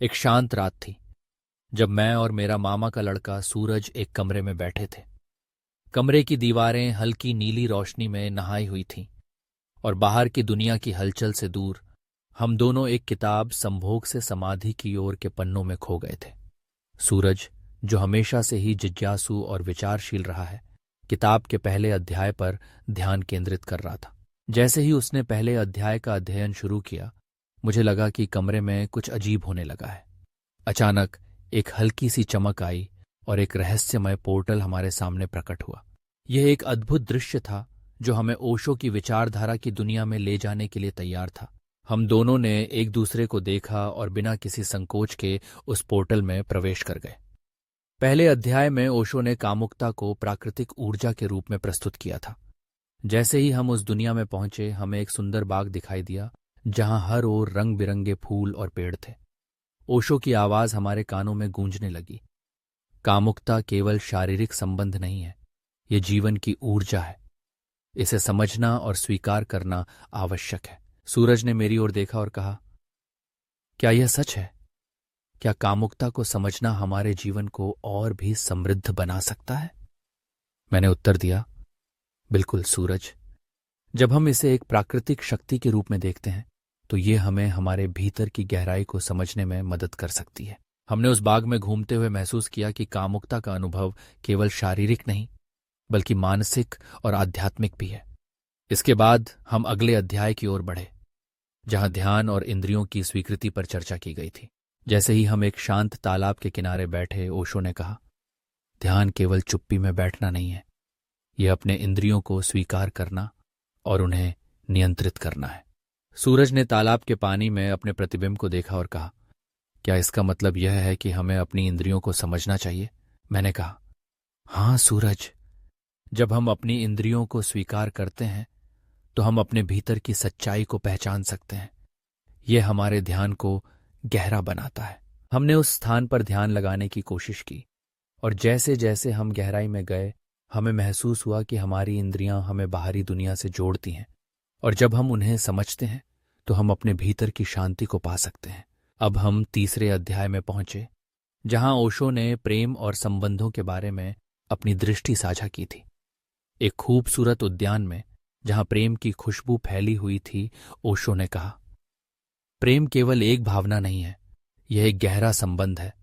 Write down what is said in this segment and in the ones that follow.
एक शांत रात थी जब मैं और मेरा मामा का लड़का सूरज एक कमरे में बैठे थे। कमरे की दीवारें हल्की नीली रोशनी में नहाई हुई थीं और बाहर की दुनिया की हलचल से दूर हम दोनों एक किताब संभोग से समाधि की ओर के पन्नों में खो गए थे। सूरज, जो हमेशा से ही जिज्ञासु और विचारशील रहा है, किताब के पहले अध्याय पर ध्यान केंद्रित कर रहा था। जैसे ही उसने पहले अध्याय का अध्ययन शुरू किया, मुझे लगा कि कमरे में कुछ अजीब होने लगा है। अचानक एक हल्की सी चमक आई और एक रहस्यमय पोर्टल हमारे सामने प्रकट हुआ। यह एक अद्भुत दृश्य था जो हमें ओशो की विचारधारा की दुनिया में ले जाने के लिए तैयार था। हम दोनों ने एक दूसरे को देखा और बिना किसी संकोच के उस पोर्टल में प्रवेश कर गए। पहले अध्याय में ओशो ने कामुकता को प्राकृतिक ऊर्जा के रूप में प्रस्तुत किया था। जैसे ही हम उस दुनिया में पहुंचे, हमें एक सुंदर बाग दिखाई दिया जहां हर ओर रंग बिरंगे फूल और पेड़ थे। ओशो की आवाज हमारे कानों में गूंजने लगी। कामुकता केवल शारीरिक संबंध नहीं है, ये जीवन की ऊर्जा है। इसे समझना और स्वीकार करना आवश्यक है। सूरज ने मेरी ओर देखा और कहा, क्या यह सच है? क्या कामुकता को समझना हमारे जीवन को और भी समृद्ध बना सकता है? मैंने उत्तर दिया, बिल्कुल सूरज। जब हम इसे एक प्राकृतिक शक्ति के रूप में देखते हैं तो ये हमें हमारे भीतर की गहराई को समझने में मदद कर सकती है। हमने उस बाग में घूमते हुए महसूस किया कि कामुकता का अनुभव केवल शारीरिक नहीं बल्कि मानसिक और आध्यात्मिक भी है। इसके बाद हम अगले अध्याय की ओर बढ़े जहां ध्यान और इंद्रियों की स्वीकृति पर चर्चा की गई थी। जैसे ही हम एक शांत तालाब के किनारे बैठे, ओशो ने कहा, ध्यान केवल चुप्पी में बैठना नहीं है, यह अपने इंद्रियों को स्वीकार करना और उन्हें नियंत्रित करना है। सूरज ने तालाब के पानी में अपने प्रतिबिंब को देखा और कहा, क्या इसका मतलब यह है कि हमें अपनी इंद्रियों को समझना चाहिए? मैंने कहा, हाँ सूरज, जब हम अपनी इंद्रियों को स्वीकार करते हैं तो हम अपने भीतर की सच्चाई को पहचान सकते हैं। यह हमारे ध्यान को गहरा बनाता है। हमने उस स्थान पर ध्यान लगाने की कोशिश की और जैसे जैसे हम गहराई में गए, हमें महसूस हुआ कि हमारी इंद्रियां हमें बाहरी दुनिया से जोड़ती हैं और जब हम उन्हें समझते हैं तो हम अपने भीतर की शांति को पा सकते हैं। अब हम तीसरे अध्याय में पहुंचे जहां ओशो ने प्रेम और संबंधों के बारे में अपनी दृष्टि साझा की थी। एक खूबसूरत उद्यान में जहां प्रेम की खुशबू फैली हुई थी, ओशो ने कहा, प्रेम केवल एक भावना नहीं है, यह एक गहरा संबंध है।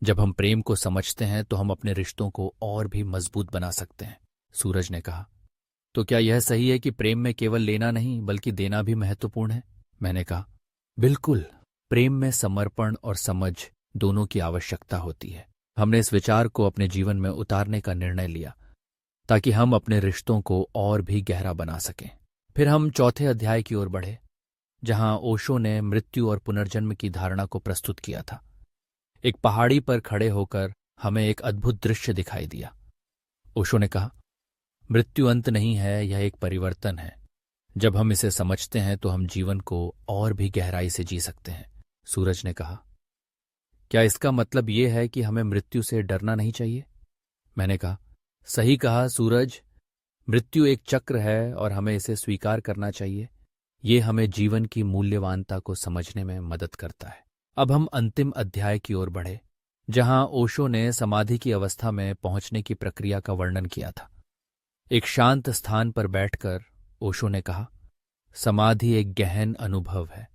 जब हम प्रेम को समझते हैं तो हम अपने रिश्तों को और भी मजबूत बना सकते हैं। सूरज ने कहा, तो क्या यह सही है कि प्रेम में केवल लेना नहीं बल्कि देना भी महत्वपूर्ण है? मैंने कहा, बिल्कुल। प्रेम में समर्पण और समझ दोनों की आवश्यकता होती है। हमने इस विचार को अपने जीवन में उतारने का निर्णय लिया ताकि हम अपने रिश्तों को और भी गहरा बना सकें। फिर हम चौथे अध्याय की ओर बढ़े जहां ओशो ने मृत्यु और पुनर्जन्म की धारणा को प्रस्तुत किया था। एक पहाड़ी पर खड़े होकर हमें एक अद्भुत दृश्य दिखाई दिया। ओशो ने कहा, मृत्यु अंत नहीं है, यह एक परिवर्तन है। जब हम इसे समझते हैं तो हम जीवन को और भी गहराई से जी सकते हैं। सूरज ने कहा, क्या इसका मतलब यह है कि हमें मृत्यु से डरना नहीं चाहिए? मैंने कहा, सही कहा सूरज, मृत्यु एक चक्र है और हमें इसे स्वीकार करना चाहिए। ये हमें जीवन की मूल्यवानता को समझने में मदद करता है। अब हम अंतिम अध्याय की ओर बढ़े जहां ओशो ने समाधि की अवस्था में पहुंचने की प्रक्रिया का वर्णन किया था। एक शांत स्थान पर बैठकर ओशो ने कहा, समाधि एक गहन अनुभव है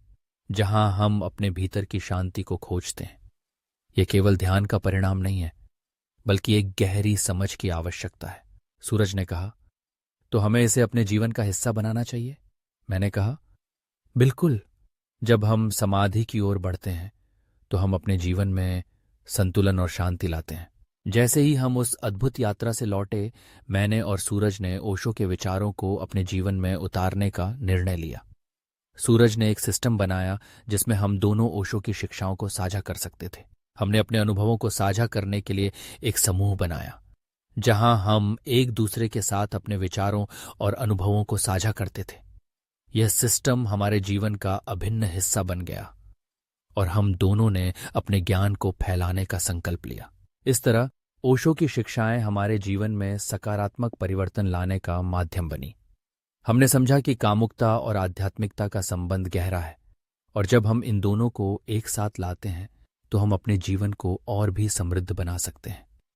जहां हम अपने भीतर की शांति को खोजते हैं। यह केवल ध्यान का परिणाम नहीं है बल्कि एक गहरी समझ की आवश्यकता है। सूरज ने कहा, तो हमें इसे अपने जीवन का हिस्सा बनाना चाहिए? मैंने कहा, बिल्कुल। जब हम समाधि की ओर बढ़ते हैं तो हम अपने जीवन में संतुलन और शांति लाते हैं। जैसे ही हम उस अद्भुत यात्रा से लौटे, मैंने और सूरज ने ओशो के विचारों को अपने जीवन में उतारने का निर्णय लिया। सूरज ने एक सिस्टम बनाया जिसमें हम दोनों ओशो की शिक्षाओं को साझा कर सकते थे। हमने अपने अनुभवों को साझा करने के लिए एक समूह बनाया जहां हम एक दूसरे के साथ अपने विचारों और अनुभवों को साझा करते थे। यह सिस्टम हमारे जीवन का अभिन्न हिस्सा बन गया और हम दोनों ने अपने ज्ञान को फैलाने का संकल्प लिया। इस तरह ओशो की शिक्षाएं हमारे जीवन में सकारात्मक परिवर्तन लाने का माध्यम बनी। हमने समझा कि कामुकता और आध्यात्मिकता का संबंध गहरा है और जब हम इन दोनों को एक साथ लाते हैं तो हम अपने जीवन को और भी समृद्ध बना सकते हैं।